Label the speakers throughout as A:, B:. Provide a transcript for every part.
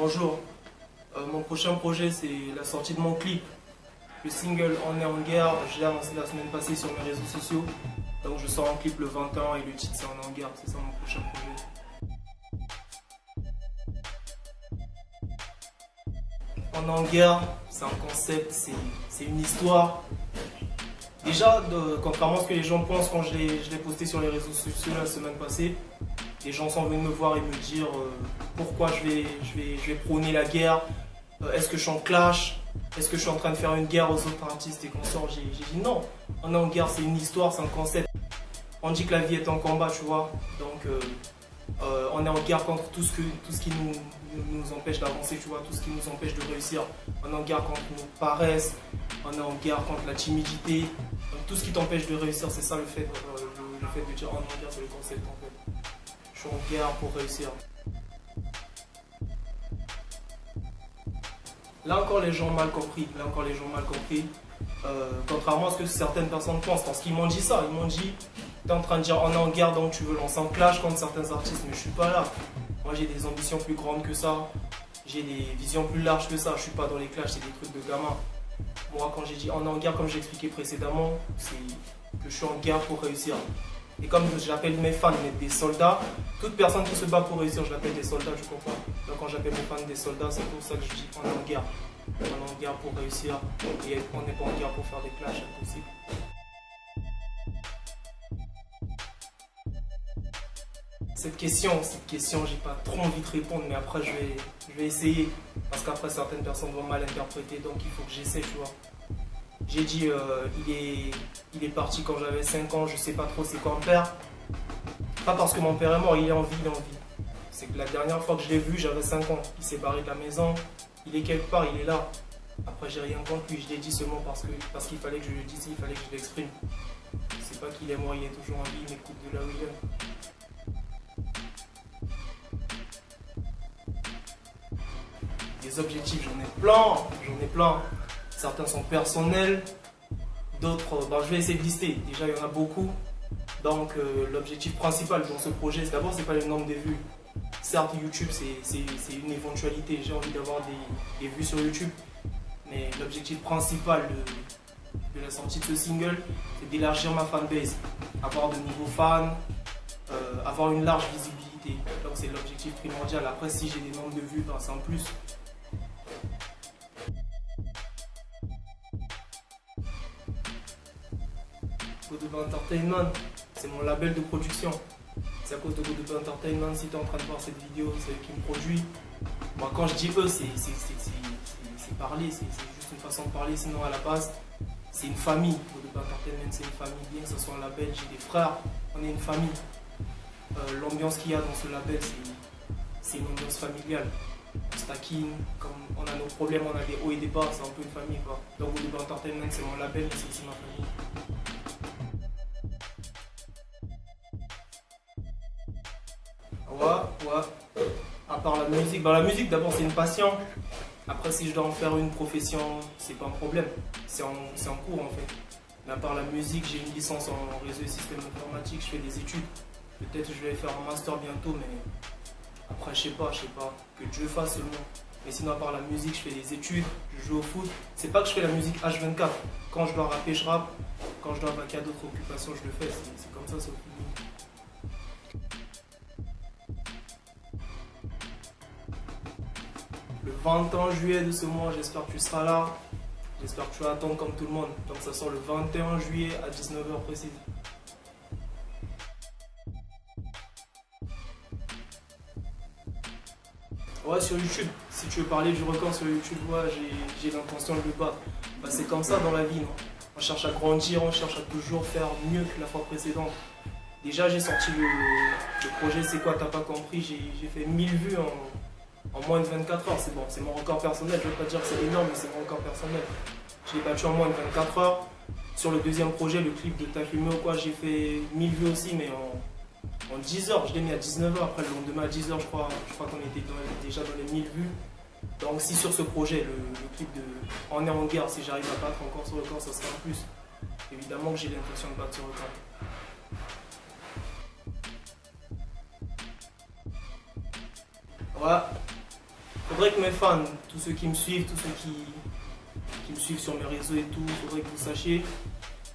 A: Bonjour, mon prochain projet c'est la sortie de mon clip. Le single On est en guerre, je l'ai annoncé la semaine passée sur mes réseaux sociaux. Donc je sors un clip le 21 et le titre c'est On est en guerre, c'est ça mon prochain projet. On est en guerre, c'est un concept, c'est une histoire. Déjà, contrairement à ce que les gens pensent quand je l'ai posté sur les réseaux sociaux la semaine passée, les gens sont venus me voir et me dire pourquoi je vais prôner la guerre, est-ce que je suis en clash, est-ce que je suis en train de faire une guerre aux autres artistes et consorts. J'ai dit non, on est en guerre, c'est une histoire, c'est un concept. On dit que la vie est un combat, tu vois, donc on est en guerre contre tout ce qui nous empêche d'avancer, tu vois, tout ce qui nous empêche de réussir. On est en guerre contre nos paresses, on est en guerre contre la timidité, donc, tout ce qui t'empêche de réussir, c'est ça le fait de dire on est en guerre, c'est le concept en fait. Je suis en guerre pour réussir. Là encore les gens ont mal compris, contrairement à ce que certaines personnes pensent, parce qu'ils m'ont dit ça, ils m'ont dit t'es en train de dire on est en guerre donc tu veux lancer un clash contre certains artistes, mais je suis pas là. Moi j'ai des ambitions plus grandes que ça, j'ai des visions plus larges que ça, je suis pas dans les clashs, c'est des trucs de gamin. Moi quand j'ai dit on est en guerre comme j'ai expliqué précédemment, c'est que je suis en guerre pour réussir. Et comme j'appelle mes fans des soldats, toute personne qui se bat pour réussir, je l'appelle des soldats, tu comprends? Donc quand j'appelle mes fans des soldats, c'est pour ça que je dis on est en guerre. On est en guerre pour réussir et on n'est pas en guerre pour faire des clashs impossibles. Cette question, j'ai pas trop envie de répondre, mais après je vais essayer. Parce qu'après certaines personnes vont mal interpréter, donc il faut que j'essaie, tu vois. J'ai dit, il est parti quand j'avais 5 ans, je sais pas trop c'est quoi un père. Pas parce que mon père est mort, il est en vie, C'est que la dernière fois que je l'ai vu, j'avais 5 ans. Il s'est barré de la maison, il est quelque part, il est là. Après, j'ai rien contre lui, je l'ai dit seulement parce qu'il fallait que je le dise, il fallait que je l'exprime. C'est pas qu'il est mort, il est toujours en vie, il m'écoute de là où il est. Des objectifs, j'en ai plein. Certains sont personnels, d'autres, je vais essayer de lister. Déjà, il y en a beaucoup. Donc, l'objectif principal dans ce projet, d'abord, c'est pas le nombre de vues. Certes, YouTube, c'est une éventualité. J'ai envie d'avoir des vues sur YouTube. Mais l'objectif principal de la sortie de ce single, c'est d'élargir ma fanbase. Avoir de nouveaux fans, avoir une large visibilité. Donc, c'est l'objectif primordial. Après, si j'ai des nombres de vues, c'est un plus. Godouba Entertainment, c'est mon label de production. C'est à cause de Godouba Entertainment, si tu es en train de voir cette vidéo, c'est eux qui me produit. Moi, quand je dis eux, c'est parler, c'est juste une façon de parler, sinon à la base, c'est une famille. Godouba Entertainment, c'est une famille, bien que ce soit un label, j'ai des frères, on est une famille. L'ambiance qu'il y a dans ce label, c'est une ambiance familiale. On se taquine, comme on a nos problèmes, on a des hauts et des bas, c'est un peu une famille, quoi. Donc Godouba Entertainment, c'est mon label, mais c'est aussi ma famille. Ouais. À part la musique, la musique d'abord c'est une passion. Après si je dois en faire une profession, c'est pas un problème. C'est en cours en fait. Mais à part la musique, j'ai une licence en réseau et système informatique, je fais des études. Peut-être que je vais faire un master bientôt, mais après je sais pas, que Dieu fasse seulement. Mais sinon à part la musique, je fais des études, je joue au foot. C'est pas que je fais la musique H24. Quand je dois rapper, je rappe. Quand je dois vaquer à d'autres occupations, je le fais. C'est comme ça, c'est au fini. Le 21 juillet de ce mois, j'espère que tu seras là. J'espère que tu vas attendre comme tout le monde. Donc ça sort le 21 juillet à 19 h précise. Ouais, sur YouTube. Si tu veux parler du record sur YouTube, ouais, j'ai l'intention de le battre. C'est comme ça dans la vie, non? On cherche à grandir, on cherche à toujours faire mieux que la fois précédente. Déjà, j'ai sorti le projet C'est quoi, t'as pas compris? J'ai fait 1000 vues en moins de 24 heures, c'est bon, c'est mon record personnel, je ne veux pas dire que c'est énorme, mais c'est mon record personnel. Je l'ai battu en moins de 24 heures. Sur le deuxième projet, le clip de T'as fumé ou quoi, j'ai fait 1000 vues aussi, mais en 10 heures, je l'ai mis à 19 h, après le lendemain à 10 h, je crois qu'on était déjà dans les 1000 vues. Donc si sur ce projet, le clip de On est en guerre, si j'arrive à battre encore ce record, ça sera un plus. Évidemment que j'ai l'intention de battre ce record. Ouais. faudrait que mes fans, tous ceux qui me suivent, tous ceux qui me suivent sur mes réseaux et tout, il faudrait que vous sachiez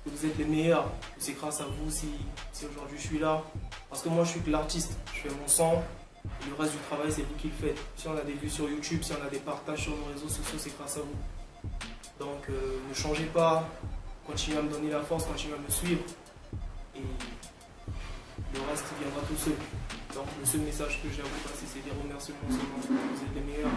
A: que vous êtes les meilleurs, que c'est grâce à vous si aujourd'hui je suis là. Parce que moi je suis que l'artiste, je fais mon son, et le reste du travail c'est vous qui le faites. Si on a des vues sur YouTube, si on a des partages sur nos réseaux sociaux, c'est grâce à vous. Donc ne changez pas, continuez à me donner la force, continuez à me suivre et le reste viendra tout seul. Donc le seul message que j'ai à vous passer c'est des remerciements seulement, vous êtes les meilleurs.